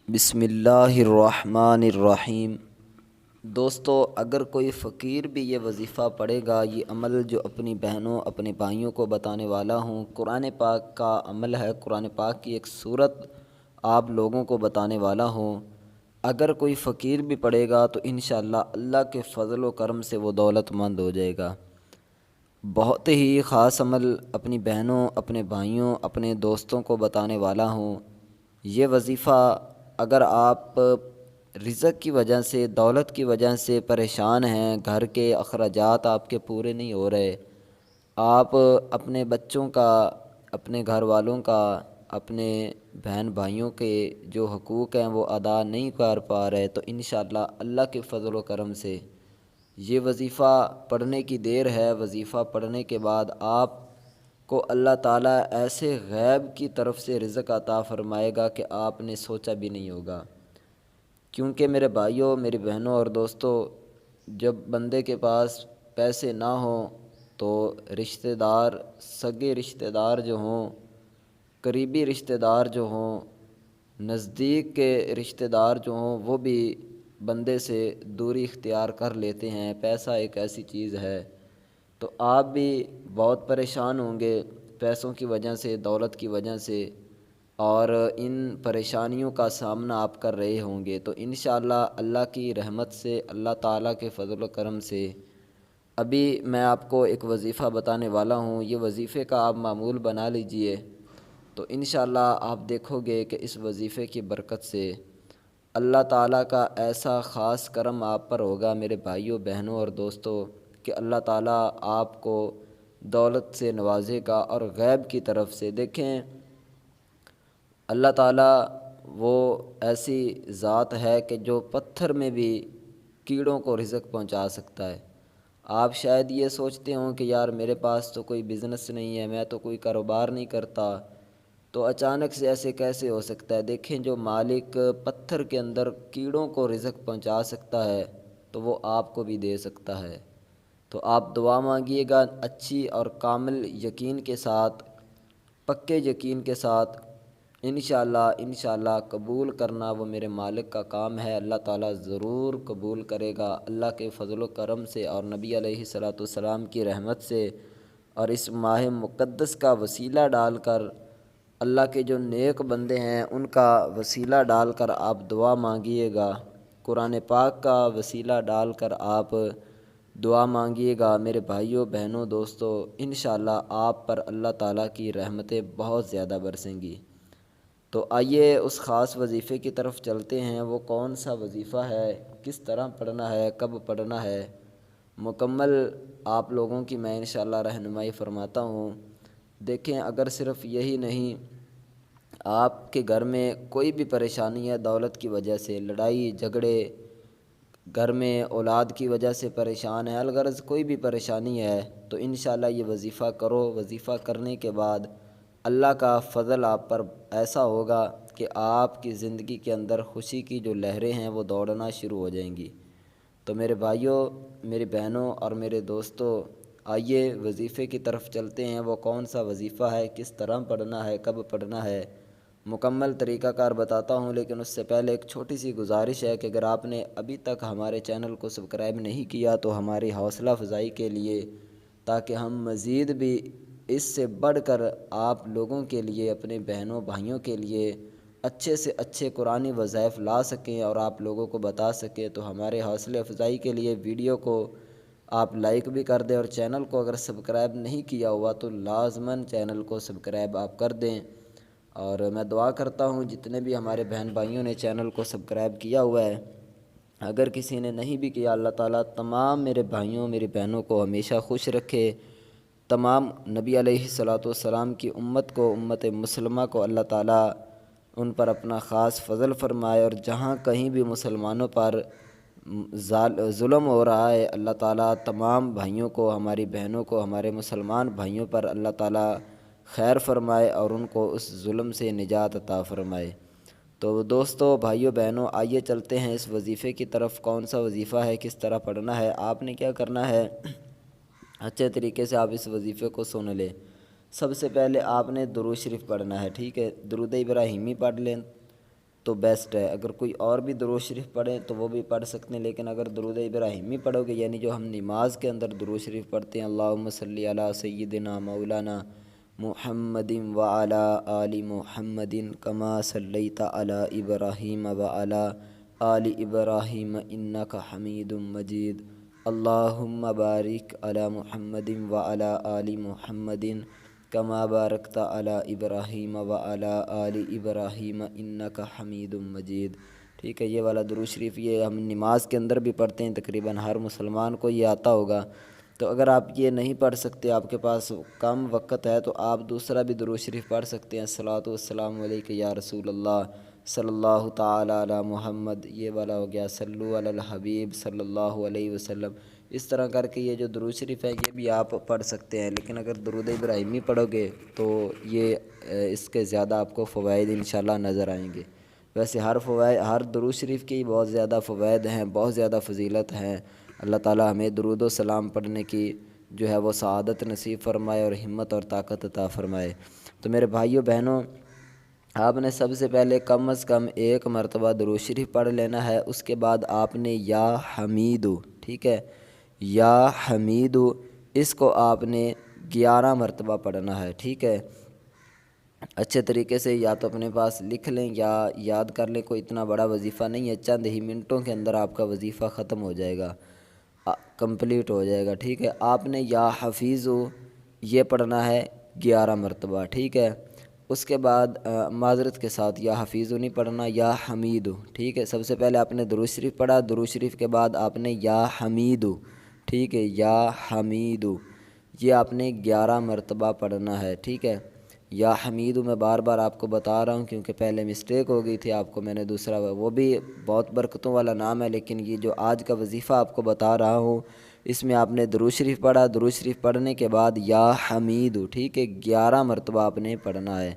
بسم اللہ الرحمن الرحیم۔ دوستو، اگر کوئی فقیر بھی یہ وظیفہ پڑھے گا، یہ عمل جو اپنی بہنوں اپنے بھائیوں کو بتانے والا ہوں، قرآن پاک کا عمل ہے، قرآن پاک کی ایک صورت آپ لوگوں کو بتانے والا ہوں، اگر کوئی فقیر بھی پڑھے گا تو انشاءاللہ اللہ کے فضل و کرم سے وہ دولت مند ہو جائے گا۔ بہت ہی خاص عمل اپنی بہنوں اپنے بھائیوں اپنے دوستوں کو بتانے والا ہوں۔ یہ وظیفہ اگر آپ رزق کی وجہ سے دولت کی وجہ سے پریشان ہیں، گھر کے اخراجات آپ کے پورے نہیں ہو رہے، آپ اپنے بچوں کا اپنے گھر والوں کا اپنے بہن بھائیوں کے جو حقوق ہیں وہ ادا نہیں کر پا رہے، تو انشاءاللہ اللہ کے فضل و کرم سے یہ وظیفہ پڑھنے کی دیر ہے۔ وظیفہ پڑھنے کے بعد آپ کو اللہ تعالیٰ ایسے غیب کی طرف سے رزق عطا فرمائے گا کہ آپ نے سوچا بھی نہیں ہوگا۔ کیونکہ میرے بھائیوں میری بہنوں اور دوستوں، جب بندے کے پاس پیسے نہ ہوں تو رشتہ دار، سگے رشتہ دار جو ہوں، قریبی رشتہ دار جو ہوں، نزدیک کے رشتہ دار جو ہوں، وہ بھی بندے سے دوری اختیار کر لیتے ہیں۔ پیسہ ایک ایسی چیز ہے، تو آپ بھی بہت پریشان ہوں گے پیسوں کی وجہ سے، دولت کی وجہ سے، اور ان پریشانیوں کا سامنا آپ کر رہے ہوں گے، تو انشاءاللہ اللہ کی رحمت سے، اللہ تعالیٰ کے فضل و کرم سے ابھی میں آپ کو ایک وظیفہ بتانے والا ہوں۔ یہ وظیفے کا آپ معمول بنا لیجئے، تو انشاءاللہ آپ دیکھو گے کہ اس وظیفے کی برکت سے اللہ تعالیٰ کا ایسا خاص کرم آپ پر ہوگا میرے بھائیوں بہنوں اور دوستوں، کہ اللہ تعالیٰ آپ کو دولت سے نوازے گا۔ اور غیب کی طرف سے دیکھیں، اللہ تعالیٰ وہ ایسی ذات ہے کہ جو پتھر میں بھی کیڑوں کو رزق پہنچا سکتا ہے۔ آپ شاید یہ سوچتے ہوں کہ یار میرے پاس تو کوئی بزنس نہیں ہے، میں تو کوئی کاروبار نہیں کرتا، تو اچانک سے ایسے کیسے ہو سکتا ہے؟ دیکھیں، جو مالک پتھر کے اندر کیڑوں کو رزق پہنچا سکتا ہے تو وہ آپ کو بھی دے سکتا ہے۔ تو آپ دعا مانگیے گا اچھی اور کامل یقین کے ساتھ، پکے یقین کے ساتھ، انشاءاللہ قبول کرنا وہ میرے مالک کا کام ہے۔ اللہ تعالیٰ ضرور قبول کرے گا اللہ کے فضل و کرم سے اور نبی علیہ الصلوۃ والسلام کی رحمت سے، اور اس ماہ مقدس کا وسیلہ ڈال کر، اللہ کے جو نیک بندے ہیں ان کا وسیلہ ڈال کر آپ دعا مانگیے گا، قرآن پاک کا وسیلہ ڈال کر آپ دعا مانگیے گا میرے بھائیوں بہنوں دوستوں، انشاءاللہ آپ پر اللہ تعالیٰ کی رحمتیں بہت زیادہ برسیں گی۔ تو آئیے اس خاص وظیفے کی طرف چلتے ہیں۔ وہ کون سا وظیفہ ہے، کس طرح پڑھنا ہے، کب پڑھنا ہے، مکمل آپ لوگوں کی میں انشاءاللہ رہنمائی فرماتا ہوں۔ دیکھیں، اگر صرف یہی نہیں، آپ کے گھر میں کوئی بھی پریشانی ہے، دولت کی وجہ سے لڑائی جھگڑے، گھر میں اولاد کی وجہ سے پریشان ہے، الغرض کوئی بھی پریشانی ہے، تو انشاءاللہ یہ وظیفہ کرو۔ وظیفہ کرنے کے بعد اللہ کا فضل آپ پر ایسا ہوگا کہ آپ کی زندگی کے اندر خوشی کی جو لہریں ہیں وہ دوڑنا شروع ہو جائیں گی۔ تو میرے بھائیوں میری بہنوں اور میرے دوستوں، آئیے وظیفے کی طرف چلتے ہیں۔ وہ کون سا وظیفہ ہے، کس طرح پڑھنا ہے، کب پڑھنا ہے، مکمل طریقہ کار بتاتا ہوں، لیکن اس سے پہلے ایک چھوٹی سی گزارش ہے کہ اگر آپ نے ابھی تک ہمارے چینل کو سبسکرائب نہیں کیا تو ہماری حوصلہ افزائی کے لیے، تاکہ ہم مزید بھی اس سے بڑھ کر آپ لوگوں کے لیے، اپنے بہنوں بھائیوں کے لیے اچھے سے اچھے قرآنی وظائف لا سکیں اور آپ لوگوں کو بتا سکیں، تو ہمارے حوصلہ افزائی کے لیے ویڈیو کو آپ لائک بھی کر دیں، اور چینل کو اگر سبسکرائب نہیں کیا ہوا تو لازماً چینل کو سبسکرائب آپ کر دیں۔ اور میں دعا کرتا ہوں جتنے بھی ہمارے بہن بھائیوں نے چینل کو سبسکرائب کیا ہوا ہے، اگر کسی نے نہیں بھی کیا، اللہ تعالیٰ تمام میرے بھائیوں میری بہنوں کو ہمیشہ خوش رکھے، تمام نبی علیہ الصلوۃ والسلام کی امت کو، امت مسلمہ کو اللہ تعالیٰ ان پر اپنا خاص فضل فرمائے، اور جہاں کہیں بھی مسلمانوں پر ظلم ہو رہا ہے، اللہ تعالیٰ تمام بھائیوں کو، ہماری بہنوں کو، ہمارے مسلمان بھائیوں پر اللہ تعالیٰ خیر فرمائے اور ان کو اس ظلم سے نجات عطا فرمائے۔ تو دوستو بھائیوں بہنوں، آئیے چلتے ہیں اس وظیفے کی طرف۔ کون سا وظیفہ ہے، کس طرح پڑھنا ہے، آپ نے کیا کرنا ہے، اچھے طریقے سے آپ اس وظیفے کو سن لیں۔ سب سے پہلے آپ نے درود شریف پڑھنا ہے، ٹھیک ہے، درود ابراہیمی پڑھ لیں، تو بیسٹ ہے۔ اگر کوئی اور بھی درود شریف پڑھیں تو وہ بھی پڑھ سکتے ہیں، لیکن اگر درود ابراہیمی پڑھو گے، یعنی جو ہم نماز کے اندر درود شریف پڑھتے ہیں، اللہم صلی علی سیدنا مولانا محمد وعلی آل محمد کما صلیت علی ابراہیم وعلی آل ابراہیم انک حمید مجید، اللہم بارک علی محمد وعلی آل محمد کما بارکت علی ابراہیم وعلی آل ابراہیم انک حمید مجید۔ ٹھیک ہے، یہ والا درود شریف یہ ہم نماز کے اندر بھی پڑھتے ہیں، تقریباً ہر مسلمان کو یہ آتا ہوگا۔ تو اگر آپ یہ نہیں پڑھ سکتے، آپ کے پاس کم وقت ہے، تو آپ دوسرا بھی درود شریف پڑھ سکتے ہیں، الصلاۃ والسلام علیک یا رسول اللہ صلی اللہ تعالی علی محمد، یہ والا ہو گیا، صلو علی الحبیب صلی اللہ علیہ وسلم۔ اس طرح کر کے یہ جو درود شریف ہے یہ بھی آپ پڑھ سکتے ہیں، لیکن اگر درود ابراہیمی پڑھو گے تو یہ اس کے زیادہ آپ کو فوائد انشاءاللہ نظر آئیں گے۔ ویسے ہر درود شریف کی بہت زیادہ فوائد ہیں، بہت زیادہ فضیلت ہیں۔ اللہ تعالی ہمیں درود و سلام پڑھنے کی جو ہے وہ سعادت نصیب فرمائے اور ہمت اور طاقت عطا فرمائے۔ تو میرے بھائیو بہنوں، آپ نے سب سے پہلے کم از کم ایک مرتبہ درود شریف پڑھ لینا ہے، اس کے بعد آپ نے یا حمیدو، ٹھیک ہے، یا حمیدو، اس کو آپ نے 11 مرتبہ پڑھنا ہے، ٹھیک ہے۔ اچھے طریقے سے یا تو اپنے پاس لکھ لیں یا یاد کر لیں، کوئی اتنا بڑا وظیفہ نہیں ہے، چند ہی منٹوں کے اندر آپ کا وظیفہ ختم ہو جائے گا، کمپلیٹ ہو جائے گا، ٹھیک ہے۔ آپ نے یا حفیظو یہ پڑھنا ہے 11 مرتبہ، ٹھیک ہے۔ اس کے بعد معذرت کے ساتھ یا حفیظو نہیں پڑھنا، یا حمیدو، ٹھیک ہے۔ سب سے پہلے آپ نے درود شریف پڑھا، درود شریف کے بعد آپ نے یا حمیدو، ٹھیک ہے، یا حمیدو، یہ آپ نے 11 مرتبہ پڑھنا ہے، ٹھیک ہے۔ یا حمیدو میں بار بار آپ کو بتا رہا ہوں کیونکہ پہلے مسٹیک ہو گئی تھی، آپ کو میں نے دوسرا، وہ بھی بہت برکتوں والا نام ہے، لیکن یہ جو آج کا وظیفہ آپ کو بتا رہا ہوں اس میں آپ نے درود شریف پڑھا، درود شریف پڑھنے کے بعد یا حمیدو، ٹھیک ہے، 11 مرتبہ آپ نے پڑھنا ہے۔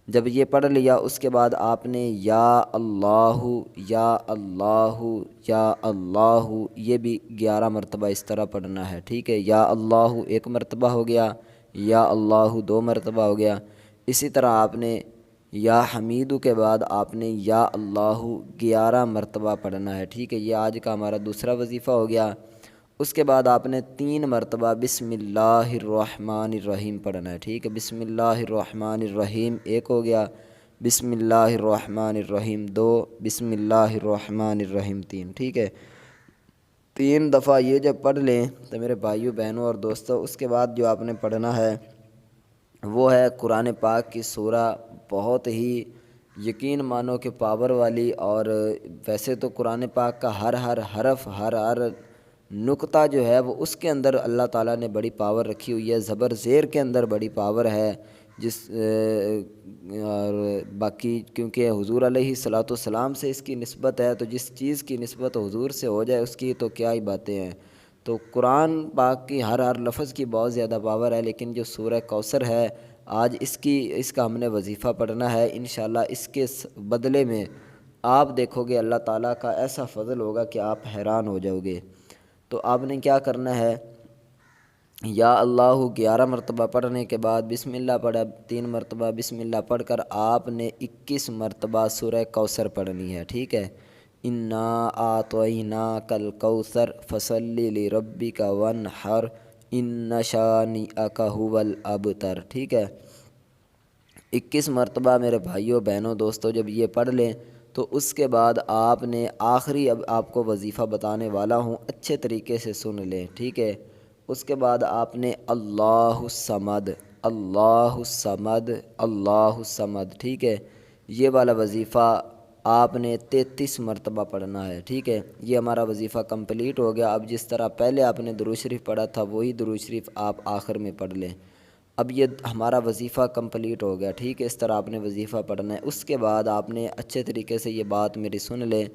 جب یہ پڑھ لیا اس کے بعد آپ نے یا اللہ، یا اللہ، یا اللہ، یہ بھی 11 مرتبہ اس طرح پڑھنا ہے، ٹھیک ہے۔ یا اللہ ایک مرتبہ ہو گیا، یا اللہ 2 مرتبہ ہو گیا، اسی طرح آپ نے یا حمیدو کے بعد آپ نے یا اللہ 11 مرتبہ پڑھنا ہے، ٹھیک ہے۔ یہ آج کا ہمارا دوسرا وظیفہ ہو گیا۔ اس کے بعد آپ نے 3 مرتبہ بسم اللہ الرحمن الرحیم پڑھنا ہے، ٹھیک ہے۔ بسم اللہ الرحمن الرحیم ایک ہو گیا، بسم اللہ الرحمن الرحیم 2، بسم اللہ الرحمن الرحیم 3، ٹھیک ہے۔ 3 دفعہ یہ جب پڑھ لیں تو میرے بھائیو بہنوں اور دوستوں، اس کے بعد جو آپ نے پڑھنا ہے وہ ہے قرآن پاک کی سورہ، بہت ہی یقین مانو کہ پاور والی، اور ویسے تو قرآن پاک کا ہر حرف، ہر نقطہ جو ہے وہ اس کے اندر اللہ تعالیٰ نے بڑی پاور رکھی ہوئی ہے، زبر زیر کے اندر بڑی پاور ہے، اور باقی کیونکہ حضور علیہ الصلوۃ والسلام سے اس کی نسبت ہے، تو جس چیز کی نسبت حضور سے ہو جائے اس کی تو کیا ہی باتیں ہیں۔ تو قرآن پاک کی ہر لفظ کی بہت زیادہ پاور ہے، لیکن جو سورہ کوثر ہے آج اس کا ہم نے وظیفہ پڑھنا ہے انشاءاللہ۔ اس کے بدلے میں آپ دیکھو گے اللہ تعالیٰ کا ایسا فضل ہوگا کہ آپ حیران ہو جاؤ گے۔ تو آپ نے کیا کرنا ہے، یا اللہ 11 مرتبہ پڑھنے کے بعد بسم اللہ پڑھا، 3 مرتبہ بسم اللہ پڑھ کر آپ نے 21 مرتبہ سورہ کوثر پڑھنی ہے، ٹھیک ہے۔ انا اعطیناک الکوثر فصلی لربک وانحر ان شانئک ھو الابتر، ٹھیک ہے۔ 21 مرتبہ میرے بھائیوں بہنوں دوستوں جب یہ پڑھ لیں تو اس کے بعد آپ نے آخری، اب آپ کو وظیفہ بتانے والا ہوں، اچھے طریقے سے سن لیں، ٹھیک ہے۔ اس کے بعد آپ نے اللہ الصمد، اللہ الصمد، اللہ الصمد، ٹھیک ہے، یہ والا وظیفہ آپ نے 33 مرتبہ پڑھنا ہے، ٹھیک ہے۔ یہ ہمارا وظیفہ کمپلیٹ ہو گیا۔ اب جس طرح پہلے آپ نے درود شریف پڑھا تھا وہی درود شریف آپ آخر میں پڑھ لیں۔ اب یہ ہمارا وظیفہ کمپلیٹ ہو گیا، ٹھیک ہے، اس طرح آپ نے وظیفہ پڑھنا ہے۔ اس کے بعد آپ نے اچھے طریقے سے یہ بات میری سن لیں،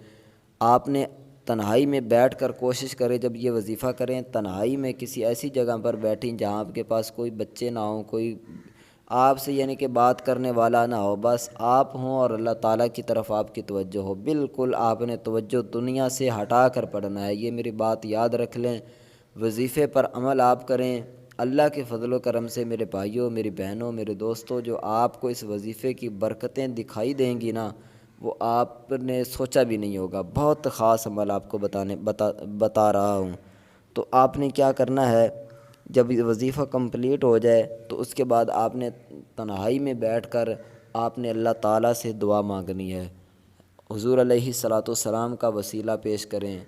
آپ نے تنہائی میں بیٹھ کر کوشش کریں، جب یہ وظیفہ کریں تنہائی میں کسی ایسی جگہ پر بیٹھیں جہاں آپ کے پاس کوئی بچے نہ ہوں، کوئی آپ سے یعنی کہ بات کرنے والا نہ ہو، بس آپ ہوں اور اللہ تعالیٰ کی طرف آپ کی توجہ ہو، بالکل آپ نے توجہ دنیا سے ہٹا کر پڑھنا ہے۔ یہ میری بات یاد رکھ لیں، وظیفے پر عمل آپ کریں، اللہ کے فضل و کرم سے میرے بھائیوں، میری بہنوں، میرے دوستوں، جو آپ کو اس وظیفے کی برکتیں دکھائی دیں گی نا، وہ آپ نے سوچا بھی نہیں ہوگا۔ بہت خاص عمل آپ کو بتا رہا ہوں۔ تو آپ نے کیا کرنا ہے، جب وظیفہ کمپلیٹ ہو جائے تو اس کے بعد آپ نے تنہائی میں بیٹھ کر آپ نے اللہ تعالیٰ سے دعا مانگنی ہے۔ حضور علیہ الصلاۃ والسلام کا وسیلہ پیش کریں،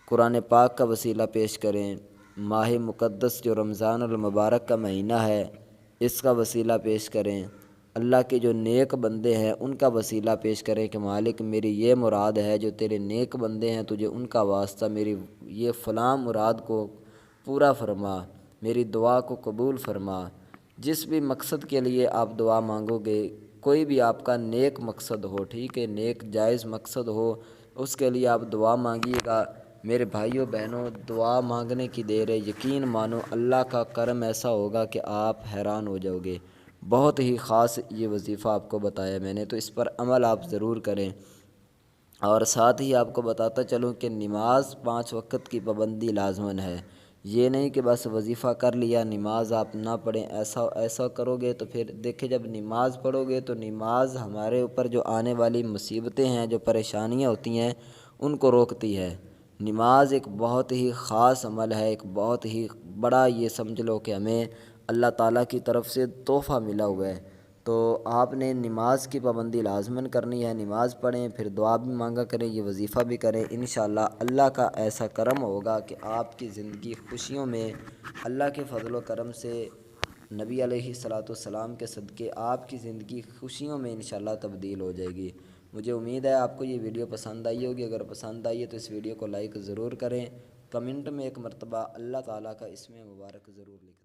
قرآن پاک کا وسیلہ پیش کریں، ماہ مقدس جو رمضان المبارک کا مہینہ ہے اس کا وسیلہ پیش کریں، اللہ کے جو نیک بندے ہیں ان کا وسیلہ پیش کریں کہ مالک میری یہ مراد ہے، جو تیرے نیک بندے ہیں تجھے ان کا واسطہ میری یہ فلاں مراد کو پورا فرما، میری دعا کو قبول فرما۔ جس بھی مقصد کے لیے آپ دعا مانگو گے، کوئی بھی آپ کا نیک مقصد ہو، ٹھیک ہے، نیک جائز مقصد ہو، اس کے لیے آپ دعا مانگیے گا۔ میرے بھائیوں بہنوں، دعا مانگنے کی دیر ہے، یقین مانو اللہ کا کرم ایسا ہوگا کہ آپ حیران ہو جاؤ گے۔ بہت ہی خاص یہ وظیفہ آپ کو بتایا میں نے، تو اس پر عمل آپ ضرور کریں۔ اور ساتھ ہی آپ کو بتاتا چلوں کہ نماز 5 وقت کی پابندی لازماً ہے۔ یہ نہیں کہ بس وظیفہ کر لیا نماز آپ نہ پڑھیں، ایسا کرو گے تو پھر دیکھیں جب نماز پڑھو گے تو نماز ہمارے اوپر جو آنے والی مصیبتیں ہیں، جو پریشانیاں ہوتی ہیں ان کو روکتی ہے۔ نماز ایک بہت ہی خاص عمل ہے، ایک بہت ہی بڑا، یہ سمجھ لو کہ ہمیں اللہ تعالیٰ کی طرف سے تحفہ ملا ہوا ہے۔ تو آپ نے نماز کی پابندی لازماً کرنی ہے، نماز پڑھیں، پھر دعا بھی مانگا کریں، یہ وظیفہ بھی کریں، انشاءاللہ اللہ کا ایسا کرم ہوگا کہ آپ کی زندگی خوشیوں میں، اللہ کے فضل و کرم سے، نبی علیہ الصلاۃ والسلام کے صدقے آپ کی زندگی خوشیوں میں انشاءاللہ تبدیل ہو جائے گی۔ مجھے امید ہے آپ کو یہ ویڈیو پسند آئی ہوگی۔ اگر پسند آئی ہے تو اس ویڈیو کو لائک ضرور کریں، کمنٹ میں ایک مرتبہ اللہ تعالیٰ کا اسم مبارک ضرور لکھ دیں۔